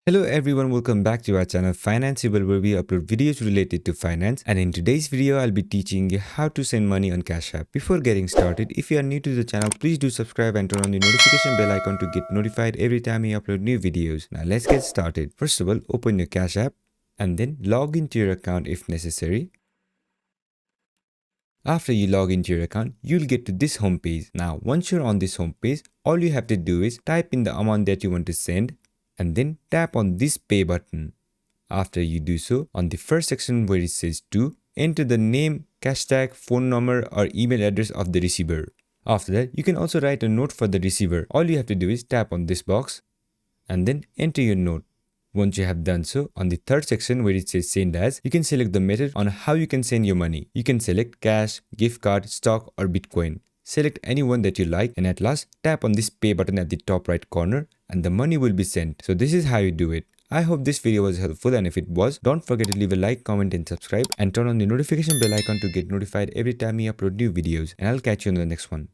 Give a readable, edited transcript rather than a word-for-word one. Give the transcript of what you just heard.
Hello everyone, welcome back to our channel Financeable, where we upload videos related to finance, and in today's video I'll be teaching you how to send money on Cash App. Before getting started, if you are new to the channel, please do subscribe and turn on the notification bell icon to get notified every time we upload new videos. Now let's get started. First of all, open your Cash App and then log into your account if necessary. After you log into your account, you'll get to this home page. Now once you're on this home page, all you have to do is type in the amount that you want to send and then tap on this pay button. After you do so, on the first section where it says to, enter the name, cash tag, phone number or email address of the receiver. After that, you can also write a note for the receiver. All you have to do is tap on this box and then enter your note. Once you have done so, on the third section where it says send as, you can select the method on how you can send your money. You can select cash, gift card, stock or Bitcoin. Select any one that you like and at last tap on this pay button at the top right corner and the money will be sent. So this is how you do it. I hope this video was helpful, and if it was, don't forget to leave a like, comment and subscribe and turn on the notification bell icon to get notified every time we upload new videos, and I'll catch you in the next one.